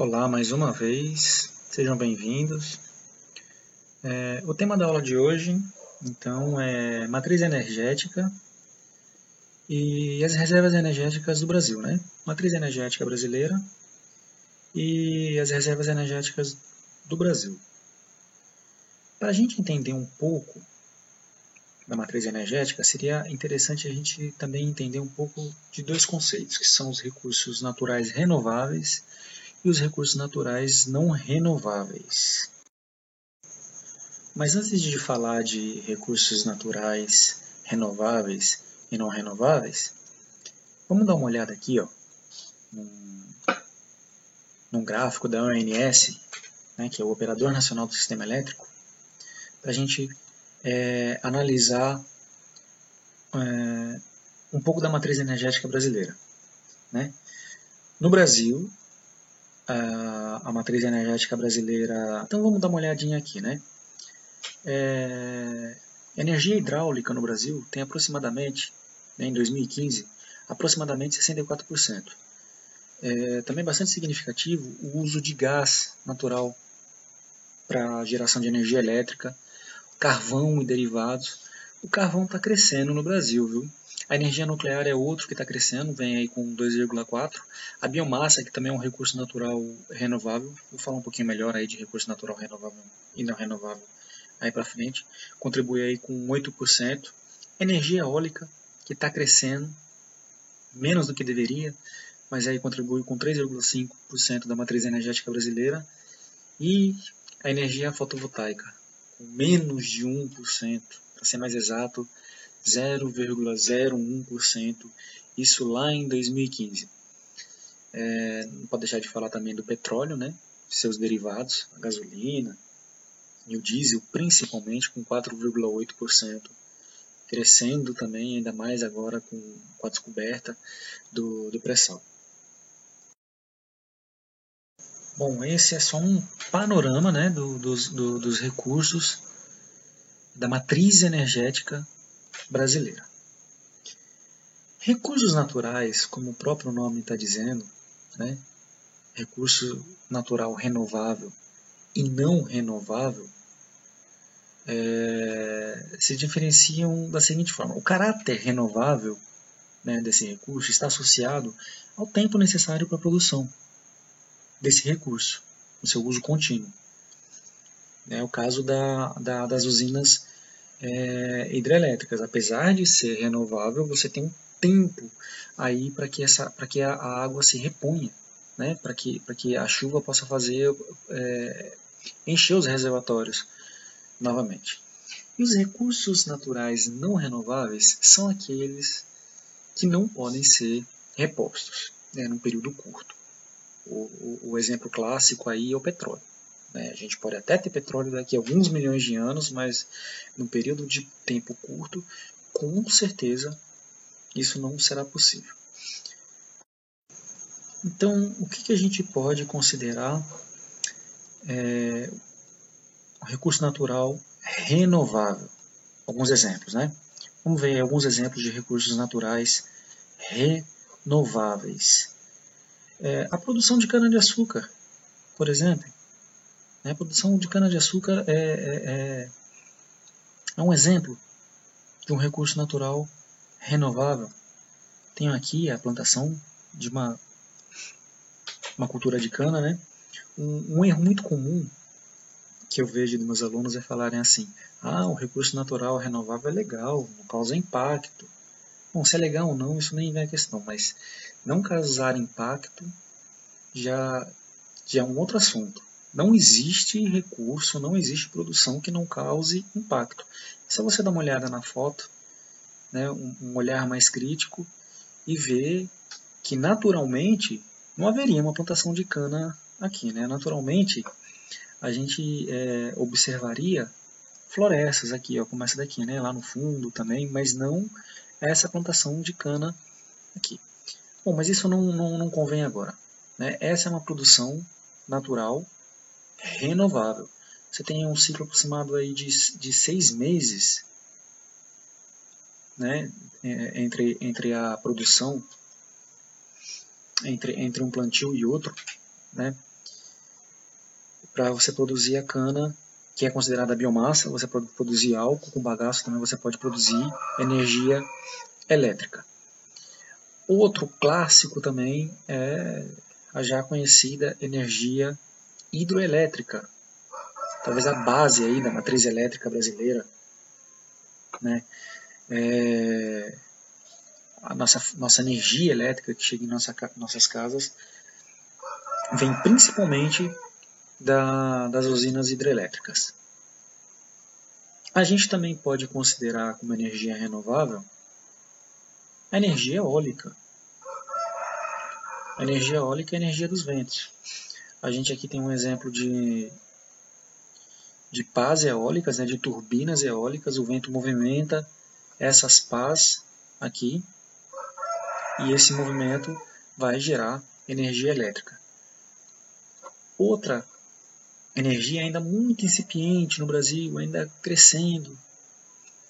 Olá, mais uma vez, sejam bem-vindos. O tema da aula de hoje, então, é matriz energética e as reservas energéticas do Brasil, né? Matriz energética brasileira e as reservas energéticas do Brasil. Para a gente entender um pouco da matriz energética, seria interessante a gente também entender um pouco de dois conceitos, que são os recursos naturais renováveis e os recursos naturais não renováveis. Mas antes de falar de recursos naturais renováveis e não renováveis, vamos dar uma olhada aqui, num gráfico da ONS, né, que é o Operador Nacional do Sistema Elétrico, para a gente analisar um pouco da matriz energética brasileira. Né? No Brasil, a matriz energética brasileira... Então vamos dar uma olhadinha aqui, né? Energia hidráulica no Brasil tem aproximadamente, em 2015, aproximadamente 64%. Também bastante significativo o uso de gás natural para geração de energia elétrica, carvão e derivados. O carvão está crescendo no Brasil, viu? A energia nuclear é outro que está crescendo, vem aí com 2,4%. A biomassa, que também é um recurso natural renovável, vou falar um pouquinho melhor aí de recurso natural renovável e não renovável aí para frente, contribui aí com 8%. Energia eólica, que está crescendo, menos do que deveria, mas aí contribui com 3,5% da matriz energética brasileira. E a energia fotovoltaica, com menos de 1%, para ser mais exato, 0,01%, isso lá em 2015. Não pode deixar de falar também do petróleo, né? Seus derivados, a gasolina e o diesel, principalmente, com 4,8%, crescendo também, ainda mais agora com a descoberta do pré-sal. Bom, esse é só um panorama, né, dos recursos da matriz energética brasileira. Recursos naturais, como o próprio nome está dizendo, né, recurso natural renovável e não renovável, se diferenciam da seguinte forma. O caráter renovável, né, desse recurso está associado ao tempo necessário para a produção desse recurso, no seu uso contínuo. É o caso das usinas hidrelétricas. Apesar de ser renovável, você tem um tempo aí para que a água se reponha, né? Para que a chuva possa fazer encher os reservatórios novamente. E os recursos naturais não renováveis são aqueles que não podem ser repostos, né, num período curto. O exemplo clássico aí é o petróleo. A gente pode até ter petróleo daqui a alguns milhões de anos, mas num período de tempo curto, com certeza isso não será possível. Então, o que a gente pode considerar um recurso natural renovável? Alguns exemplos, né? Vamos ver alguns exemplos de recursos naturais renováveis. A produção de cana-de-açúcar, por exemplo. A produção de cana-de-açúcar é um exemplo de um recurso natural renovável. Tenho aqui a plantação de uma cultura de cana, né? Um erro muito comum que eu vejo de meus alunos é falarem assim: o recurso natural renovável é legal, não causa impacto. Bom, se é legal ou não, isso nem vem a questão, mas não causar impacto já é um outro assunto. Não existe recurso, não existe produção que não cause impacto. Se você dá uma olhada na foto, né, um olhar mais crítico, e ver que naturalmente não haveria uma plantação de cana aqui. Né? Naturalmente a gente observaria florestas aqui, como essa daqui, né, lá no fundo também, mas não essa plantação de cana aqui. Bom, mas isso não convém agora. Né? Essa é uma produção natural renovável. Você tem um ciclo aproximado aí de 6 meses, né, entre a produção, entre um plantio e outro, né, para você produzir a cana, que é considerada biomassa. Você pode produzir álcool, com bagaço também você pode produzir energia elétrica. Outro clássico também é a já conhecida energia hidroelétrica, talvez a base aí da matriz elétrica brasileira, né? A nossa energia elétrica que chega em nossas casas vem principalmente das usinas hidrelétricas. A gente também pode considerar como energia renovável a energia eólica. A energia eólica é a energia dos ventos. A gente aqui tem um exemplo de pás eólicas, né, de turbinas eólicas. O vento movimenta essas pás aqui e esse movimento vai gerar energia elétrica. Outra energia ainda muito incipiente no Brasil, ainda crescendo,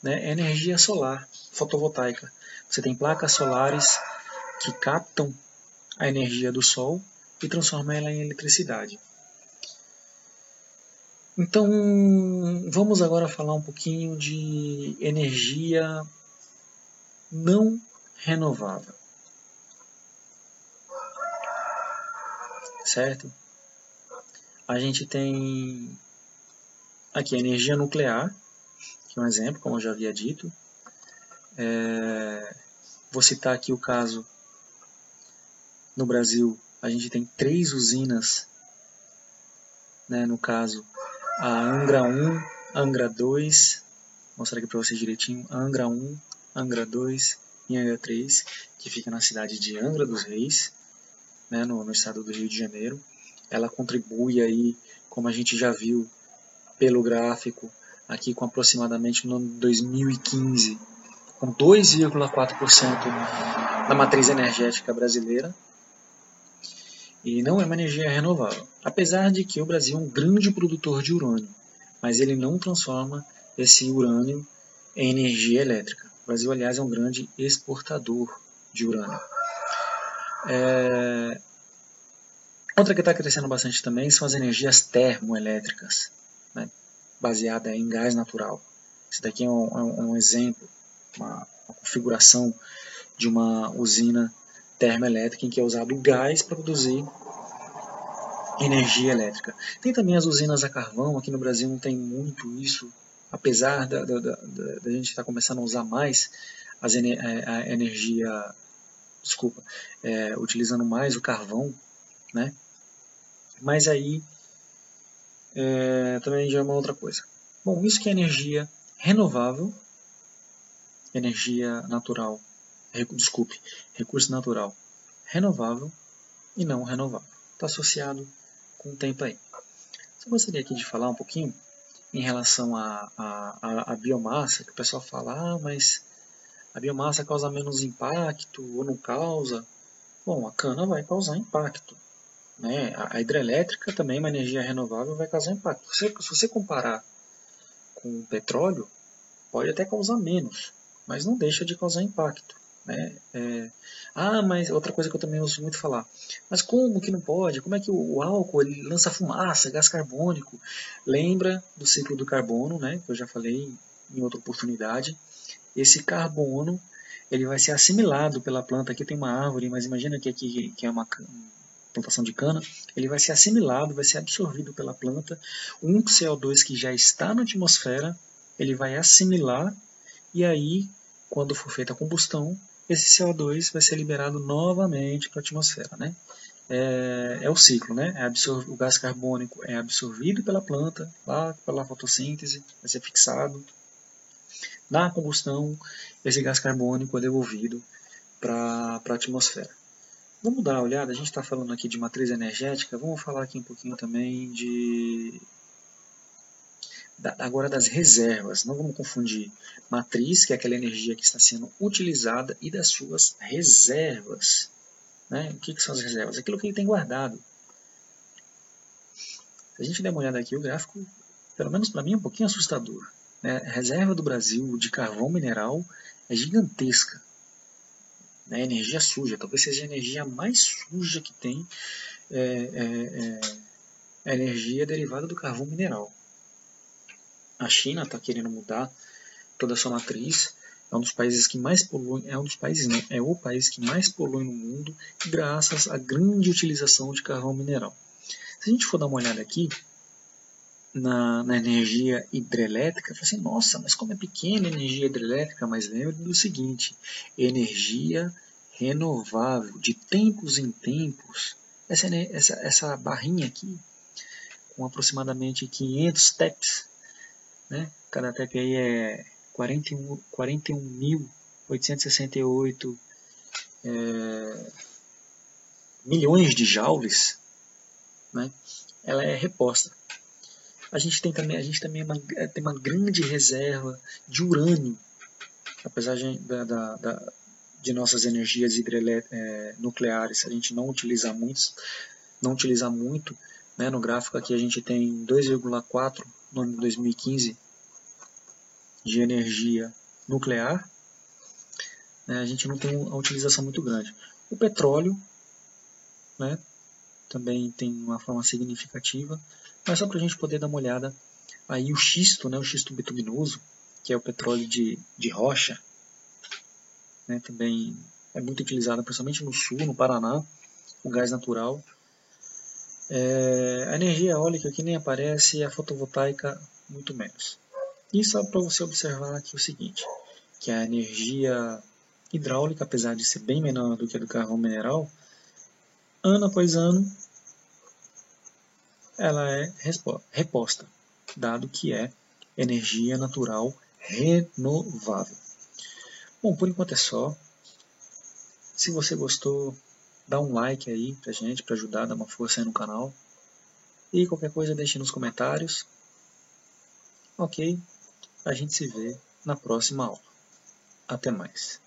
né, é a energia solar, fotovoltaica. Você tem placas solares que captam a energia do sol e transformam ela em eletricidade. Então, vamos agora falar um pouquinho de energia não renovável. Certo? A gente tem aqui a energia nuclear, que é um exemplo, como eu já havia dito. Vou citar aqui o caso, no Brasil, a gente tem 3 usinas, né, no caso, a Angra 1, Angra 2, vou mostrar aqui para vocês direitinho, Angra 1, Angra 2 e Angra 3, que fica na cidade de Angra dos Reis, né, no estado do Rio de Janeiro. Ela contribui aí, como a gente já viu pelo gráfico, aqui com aproximadamente no ano de 2015, com 2,4% da matriz energética brasileira, e não é uma energia renovável. Apesar de que o Brasil é um grande produtor de urânio, mas ele não transforma esse urânio em energia elétrica. O Brasil, aliás, é um grande exportador de urânio. Outra que está crescendo bastante também são as energias termoelétricas, né, baseada em gás natural. Esse daqui é um exemplo, uma configuração de uma usina termoelétrica em que é usado gás para produzir energia elétrica. Tem também as usinas a carvão. Aqui no Brasil não tem muito isso, apesar da gente estar começando a usar mais a energia, utilizando mais o carvão, né? Mas aí também já é uma outra coisa. Bom, isso que é energia renovável, energia natural, recurso natural renovável e não renovável. Está associado com o tempo aí. Eu gostaria aqui de falar um pouquinho em relação à biomassa, que o pessoal fala, mas a biomassa causa menos impacto ou não causa. Bom, a cana vai causar impacto, né? A hidrelétrica também, uma energia renovável, vai causar impacto. Se você comparar com o petróleo, pode até causar menos, mas não deixa de causar impacto, né? Mas outra coisa que eu também ouço muito falar, mas como que não pode? Como é que o álcool ele lança fumaça, gás carbônico? Lembra do ciclo do carbono, né? Que eu já falei em outra oportunidade. Esse carbono ele vai ser assimilado pela planta. Aqui tem uma árvore, mas imagina que aqui que é uma plantação de cana, ele vai ser assimilado, vai ser absorvido pela planta. Um CO2 que já está na atmosfera, ele vai assimilar, e aí, quando for feita a combustão, esse CO2 vai ser liberado novamente para a atmosfera, né? É o ciclo, né? O gás carbônico é absorvido pela planta, lá pela fotossíntese, vai ser fixado. Na combustão, esse gás carbônico é devolvido para a atmosfera. Vamos dar uma olhada, a gente está falando aqui de matriz energética, vamos falar aqui um pouquinho também agora das reservas. Não vamos confundir matriz, que é aquela energia que está sendo utilizada, e das suas reservas. Né? O que são as reservas? Aquilo que ele tem guardado. Se a gente der uma olhada aqui, o gráfico, pelo menos para mim, é um pouquinho assustador. Né? A reserva do Brasil de carvão mineral é gigantesca. Né? Energia suja, talvez seja a energia mais suja que tem A energia é derivada do carvão mineral. A China está querendo mudar toda a sua matriz. É um dos países que mais polui, é o país que mais polui no mundo, graças à grande utilização de carvão mineral. Se a gente for dar uma olhada aqui na energia hidrelétrica, fala assim, nossa, mas como é pequena a energia hidrelétrica, mas lembre do seguinte, energia renovável, de tempos em tempos, essa barrinha aqui, com aproximadamente 500 TEPs, né? Cada TEP aí é 41.868 milhões de joules, né? Ela é reposta. A gente também tem uma grande reserva de urânio, apesar de nossas energias nucleares a gente não utilizar muito, né? No gráfico aqui a gente tem 2,4 no ano de 2015 de energia nuclear, né? A gente não tem uma utilização muito grande. O petróleo, né? Também tem uma forma significativa, mas só para a gente poder dar uma olhada, aí o xisto, né? O xisto bituminoso, que é o petróleo de rocha, né? Também é muito utilizado, principalmente no sul, no Paraná, o gás natural. A energia eólica que nem aparece e a fotovoltaica muito menos. E só para você observar aqui o seguinte, que a energia hidráulica, apesar de ser bem menor do que a do carvão mineral, ano após ano ela é reposta, dado que é energia natural renovável. Bom, por enquanto é só. Se você gostou, dá um like aí pra gente, para ajudar, dar uma força aí no canal. E qualquer coisa deixe nos comentários. Ok? A gente se vê na próxima aula. Até mais.